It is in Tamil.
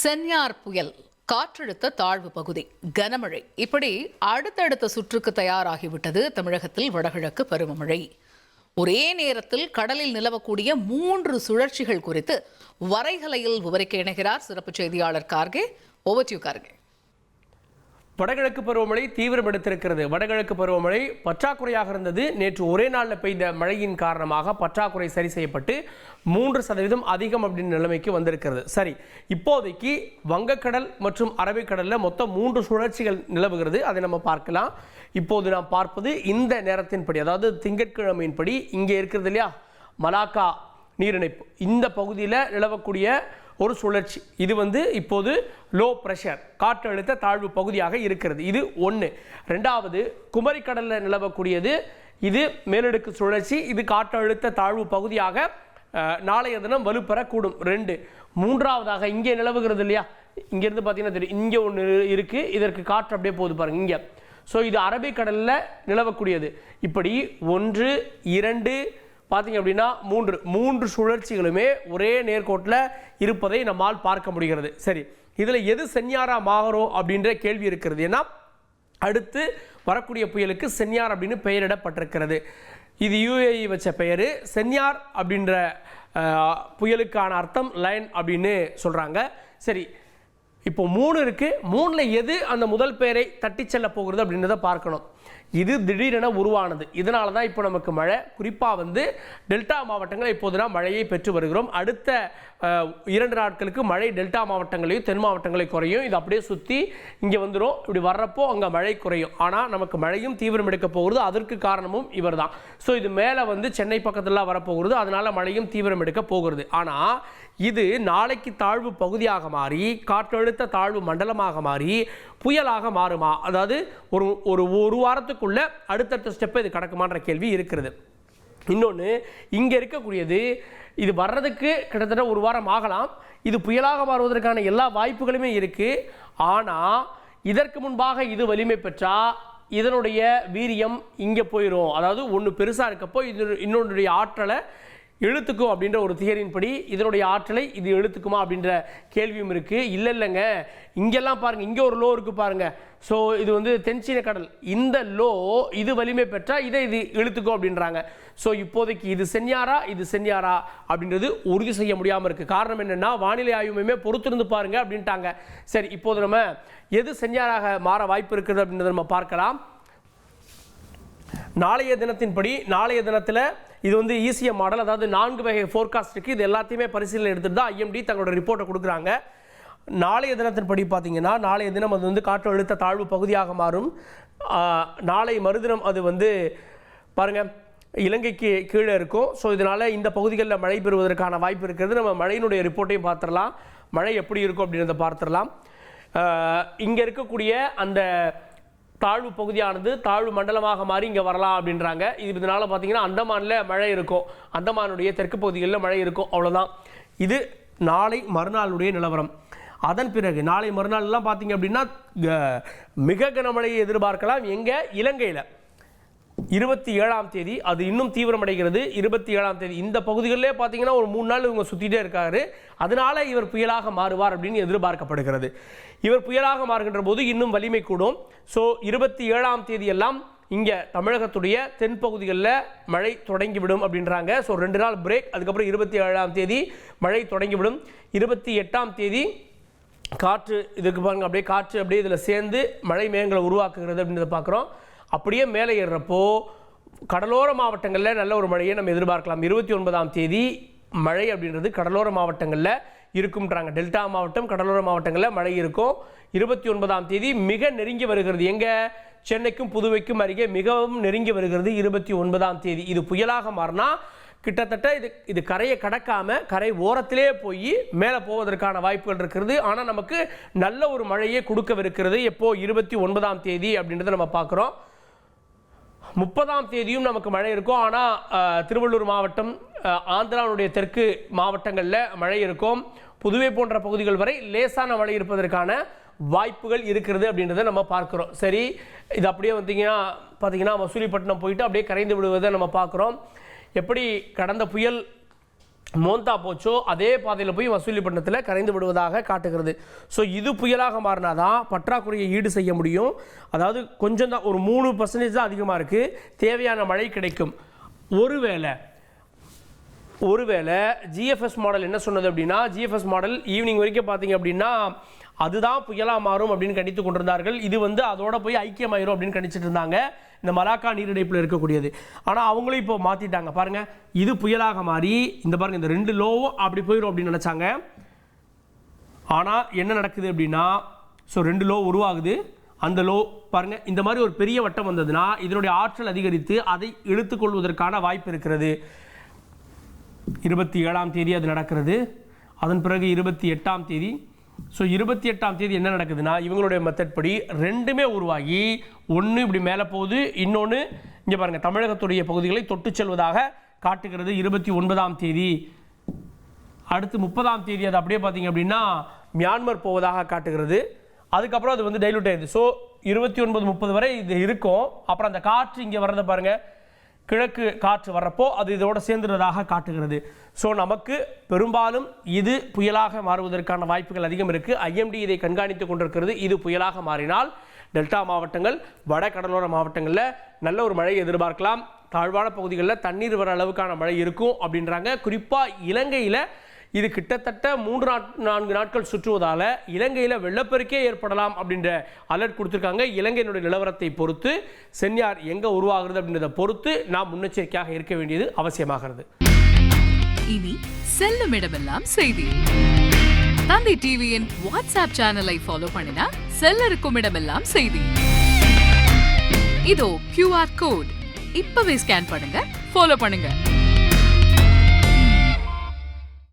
சென்யார் புயல், காற்றழுத்த தாழ்வு பகுதி, கனமழை, இப்படி அடுத்தடுத்த சுற்றுக்கு தயாராகிவிட்டது தமிழகத்தில் வடகிழக்கு பருவமழை. ஒரே நேரத்தில் கடலில் நிலவக்கூடிய 3 சுழற்சிகள் குறித்து வரைகலையில் விவரிக்க இணைகிறார் சிறப்பு செய்தியாளர் Kharge. Over to you Kharge. வடகிழக்கு பருவமழை தீவிரம் எடுத்திருக்கிறது. வடகிழக்கு பருவமழை பற்றாக்குறையாக இருந்தது. நேற்று ஒரே நாளில் பெய்த மழையின் காரணமாக பற்றாக்குறை சரி செய்யப்பட்டு 3% அதிகம் அப்படின்னு நிலைமைக்கு வந்திருக்கிறது. சரி, இப்போதைக்கு வங்கக்கடல் மற்றும் அரபிக்கடலில் மொத்தம் 3 சுழற்சிகள் நிலவுகிறது. அதை நம்ம பார்க்கலாம். இப்போது நாம் பார்ப்பது இந்த நேரத்தின்படி, அதாவது திங்கட்கிழமையின்படி இங்கே இருக்கிறது இல்லையா, மலாக்கா நீரிணைப்பு, இந்த பகுதியில் நிலவக்கூடிய ஒரு சுழற்சி. இது இப்போது லோ ப்ரெஷர், காற்றழுத்த தாழ்வு பகுதியாக இருக்கிறது. இது ஒன்று. ரெண்டாவது, குமரிக்கடலில் நிலவக்கூடியது, இது மேலடுக்கு சுழற்சி, இது காற்றழுத்த தாழ்வு பகுதியாக நாளைய தினம் வலுப்பெறக்கூடும். 2. மூன்றாவதாக இங்கே நிலவுகிறது இல்லையா, இங்கேருந்து பார்த்தீங்கன்னா தெரியும், இங்கே ஒன்று இருக்குது, இதற்கு காற்று அப்படியே போகுது பாருங்கள் இங்கே. ஸோ இது அரபிக்கடலில் நிலவக்கூடியது. இப்படி 1, 2 பார்த்தீங்க அப்படின்னா 3 சுழற்சிகளுமே ஒரே நேர்கோட்டில் இருப்பதை நம்மால் பார்க்க முடிகிறது. சரி, இதில் எது சென்யாரா மாகரம் அப்படின்ற கேள்வி இருக்கிறது. ஏன்னா அடுத்து வரக்கூடிய புயலுக்கு சென்யார் அப்படின்னு பெயரிடப்பட்டிருக்கிறது. இது யுஏஇ வச்ச பெயர். சென்யார் அப்படின்ற புயலுக்கான அர்த்தம் லைன் அப்படின்னு சொல்கிறாங்க. சரி, இப்போ 3 இருக்குது. 3ல் எது அந்த முதல் பெயரை தட்டி செல்ல போகிறது அப்படின்றத பார்க்கணும். இது திடீரென உருவானது. இதனால தான் இப்போ நமக்கு மழை, குறிப்பாக டெல்டா மாவட்டங்கள் இப்போது நாம் மழையை பெற்று வருகிறோம். அடுத்த 2 நாட்களுக்கு மழை டெல்டா மாவட்டங்களையும் தென் மாவட்டங்களையும் குறையும். இது அப்படியே சுற்றி இங்கே வந்துடும். இப்படி வர்றப்போ அங்கே மழை குறையும். ஆனால் நமக்கு மழையும் தீவிரம் எடுக்க போகிறது. அதற்கு காரணமும் இவர் தான். ஸோ இது மேலே சென்னை பக்கத்துலாம் வரப்போகிறது. அதனால் மழையும் தீவிரம் எடுக்க போகிறது. ஆனால் இது நாளைக்கு தாழ்வு பகுதியாக மாறி காற்றழுத்த தாழ்வு மண்டலமாக மாறி புயலாக மாறுமா? அதாவது ஒரு வாரத்துக்குள்ள அடுத்தடுத்த ஸ்டெப்பை இது கடக்குமான்ற கேள்வி இருக்கிறது. இன்னொன்று, இங்கே இருக்கக்கூடியது இது வர்றதுக்கு கிட்டத்தட்ட 1 வாரம் ஆகலாம். இது புயலாக மாறுவதற்கான எல்லா வாய்ப்புகளுமே இருக்குது. ஆனால் இதற்கு முன்பாக இது வலிமை பெற்றால் இதனுடைய வீரியம் இங்கே போயிடும். அதாவது ஒன்று பெருசாக இருக்கப்போ இது இன்னொன்றுடைய ஆற்றலை இழுத்துக்கும் அப்படின்ற ஒரு தியரியின் படி இதனுடைய ஆற்றலை இது இழுத்துக்குமா அப்படின்ற கேள்வியும் இருக்குது. இல்லைங்க, இங்கெல்லாம் பாருங்கள், இங்கே ஒரு லோ இருக்குது பாருங்கள். ஸோ இது தென்சீன கடல், இந்த லோ இது வலிமை பெற்றால் இதை இது இழுத்துக்கும் அப்படின்றாங்க. ஸோ இப்போதைக்கு இது சென்யாரா அப்படின்றது உறுதி செய்ய முடியாமல் இருக்குது. காரணம் என்னென்னா, வானிலை ஆய்வு மையமே பொறுத்திருந்து பாருங்க அப்படின்ட்டாங்க. சரி, இப்போது நம்ம எது சென்யாராக மாற வாய்ப்பு இருக்கிறது அப்படின்றத நம்ம பார்க்கலாம். நாளைய தினத்தின்படி, நாளைய தினத்தில் இது ஈஸிய மாடல், அதாவது 4 வகை ஃபோர்காஸ்ட் இருக்குது. இது எல்லாத்தையுமே பரிசீலனை எடுத்துட்டு தான் ஐஎம்டி தங்களோட ரிப்போர்ட்டை கொடுக்குறாங்க. நாளைய தினத்தின்படி பார்த்தீங்கன்னா, நாளைய தினம் அது காற்றழுத்த தாழ்வு பகுதியாக மாறும். நாளை மறுதினம் அது பாருங்கள் இலங்கைக்கு கீழே இருக்கும். ஸோ இதனால் இந்த பகுதிகளில் மழை பெறுவதற்கான வாய்ப்பு இருக்கிறது. நம்ம மழையினுடைய ரிப்போர்ட்டையும் பார்த்துடலாம், மழை எப்படி இருக்கும் அப்படின்றத பார்த்துடலாம். இங்கே இருக்கக்கூடிய அந்த தாழ்வு பகுதியானது தாழ்வு மண்டலமாக மாறி இங்கே வரலாம் அப்படின்றாங்க. இதனால் பார்த்தீங்கன்னா அந்தமானில் மழை இருக்கும், அந்தமானுடைய தெற்கு பகுதிகளில் மழை இருக்கும், அவ்வளோதான். இது நாளை மறுநாளுடைய நிலவரம். அதன் பிறகு நாளை மறுநாள்லாம் பார்த்தீங்க அப்படின்னா மிக கனமழையை எதிர்பார்க்கலாம். எங்கே? இலங்கையில் 27ஆம் தேதி அது இன்னும் தீவிரமடைகிறது. 27ஆம் தேதி இந்த பகுதிகளிலே பார்த்தீங்கன்னா ஒரு 3 நாள் இவங்க சுற்றிட்டே இருக்காரு. அதனால இவர் புயலாக மாறுவார் அப்படின்னு எதிர்பார்க்கப்படுகிறது. இவர் புயலாக மாறுகின்ற போது இன்னும் வலிமை கூடும். ஸோ 27ஆம் தேதி எல்லாம் இங்கே தமிழகத்துடைய தென்பகுதிகளில் மழை தொடங்கிவிடும் அப்படின்றாங்க. ஸோ 2 நாள் பிரேக், அதுக்கப்புறம் 27ஆம் தேதி மழை தொடங்கிவிடும். 28ஆம் தேதி காற்று, இதுக்கு பாருங்க அப்படியே காற்று அப்படியே இதில் சேர்ந்து மழை மேகங்களை உருவாக்குகிறது அப்படின்றத பார்க்குறோம். அப்படியே மேலே ஏறுறப்போ கடலோர மாவட்டங்களில் நல்ல ஒரு மழையை நம்ம எதிர்பார்க்கலாம். 29ஆம் தேதி மழை அப்படின்றது கடலோர மாவட்டங்களில் இருக்கும்ன்றாங்க. டெல்டா மாவட்டம், கடலோர மாவட்டங்களில் மழை இருக்கும். 29ஆம் தேதி மிக நெருங்கி வருகிறது. எங்கே? சென்னைக்கும் புதுவைக்கும் அருகே மிகவும் நெருங்கி வருகிறது 29ஆம் தேதி. இது புயலாக மாறினா கிட்டத்தட்ட இது கரையை கடக்காமல் கரை ஓரத்திலே போய் மேலே போவதற்கான வாய்ப்புகள் இருக்கிறது. ஆனால் நமக்கு நல்ல ஒரு மழையை கொடுக்கவிருக்கிறது. எப்போ? 29ஆம் தேதி அப்படின்றத நம்ம பார்க்குறோம். 30ஆம் தேதியும் நமக்கு மழை இருக்கும். ஆனால் திருவள்ளூர் மாவட்டம், ஆந்திராவுடைய தெற்கு மாவட்டங்களில் மழை இருக்கும். புதுவை போன்ற பகுதிகள் வரை லேசான மழை இருப்பதற்கான வாய்ப்புகள் இருக்கிறது அப்படின்றத நம்ம பார்க்குறோம். சரி, இது அப்படியே பார்த்தீங்கன்னா மசூலிப்பட்டினம் போயிட்டு அப்படியே கரைந்து விடுவதை நம்ம பார்க்குறோம். எப்படி கடந்த புயல் மோந்தா போச்சோ அதே பாதையில் போய் மசூலிப்பட்டினத்தில் கரைந்து விடுவதாக காட்டுகிறது. ஸோ இது புயலாக மாறினாதான் பற்றாக்குறையை ஈடு செய்ய முடியும். அதாவது கொஞ்சம் தான், ஒரு 3% தான் அதிகமாக இருக்குது, தேவையான மழை கிடைக்கும். ஒருவேளை ஜிஎஃப்எஸ் மாடல் என்ன சொன்னது அப்படின்னா, ஜிஎஃப்எஸ் மாடல் ஈவினிங் வரைக்கும் பார்த்தீங்க அப்படின்னா அதுதான் புயலாக மாறும் அப்படின்னு கணித்து கொண்டிருந்தார்கள். இது அதோட போய் ஐக்கியமாயிரும் அப்படின்னு கணிச்சிட்டு இருந்தாங்க, இந்த மலாக்கா நீரிணைப்பில் இருக்கக்கூடியது. ஆனால் அவங்களும் இப்போ மாற்றிட்டாங்க பாருங்கள், இது புயலாக மாறி இந்த பாருங்கள், இந்த 2 லோவும் அப்படி போயிடும் அப்படின்னு நினச்சாங்க. ஆனால் என்ன நடக்குது அப்படின்னா, ஸோ 2 லோ உருவாகுது. அந்த லோ பாருங்கள், இந்த மாதிரி ஒரு பெரிய வட்டம் வந்ததுன்னா இதனுடைய ஆற்றல் அதிகரித்து அதை இழுத்துக்கொள்வதற்கான வாய்ப்பு இருக்கிறது. 27ஆம் தேதி அது நடக்கிறது. அதன் பிறகு 28ஆம் தேதி. ஸோ 28ஆம் தேதி என்ன நடக்குதுன்னா, இவங்களுடைய மெத்தட் படி 2மே உருவாகி ஒன்று இப்படி மேலே போகுது, இன்னொன்று இங்கே பாருங்கள் தமிழகத்துடைய பகுதிகளை தொட்டு செல்வதாக காட்டுகிறது 29ஆம் தேதி. அடுத்து 30ஆம் தேதி அது அப்படியே பார்த்தீங்க அப்படின்னா மியான்மர் போவதாக காட்டுகிறது. அதுக்கப்புறம் அது டைலூட் ஆயிடுது. ஸோ 29, 30 வரை இது இருக்கும். அப்புறம் அந்த காற்று இங்கே வர்றதை பாருங்கள், கிழக்கு காற்று வர்றப்போ அது இதோட சேர்ந்துடுறதாக காட்டுகிறது. ஸோ நமக்கு பெரும்பாலும் இது புயலாக மாறுவதற்கான வாய்ப்புகள் அதிகம் இருக்குது. ஐஎம்டி இதை கண்காணித்து கொண்டிருக்கிறது. இது புயலாக மாறினால் டெல்டா மாவட்டங்கள், வட கடலோர மாவட்டங்களில் நல்ல ஒரு மழை எதிர்பார்க்கலாம். தாழ்வான பகுதிகளில் தண்ணீர் வர அளவுக்கான மழை இருக்கும் அப்படின்றாங்க. குறிப்பாக இலங்கையில் இது கிட்டத்தட்ட 3-4 நாட்கள் சுற்றுவதால் இலங்கையில் வெள்ளப்பெருக்கே ஏற்படலாம் அப்படின்ற அலர்ட் கொடுத்துருக்காங்க. இலங்கையினுடைய நிலவரத்தை பொறுத்து சென்யார் எங்கே உருவாகிறது அப்படின்றத பொறுத்து நாம் முன்னெச்சரிக்கையாக இருக்க வேண்டியது அவசியமாகிறது. இனி செல்லும் இடமெல்லாம் செய்தி. தந்தி டிவியின் வாட்ஸ்அப் சேனலை ஃபாலோ பண்ணினா செல்ல இருக்கும் இடமெல்லாம் செய்தி. இதோ QR கோட், இப்பவே ஸ்கேன் பண்ணுங்க, ஃபாலோ பண்ணுங்க.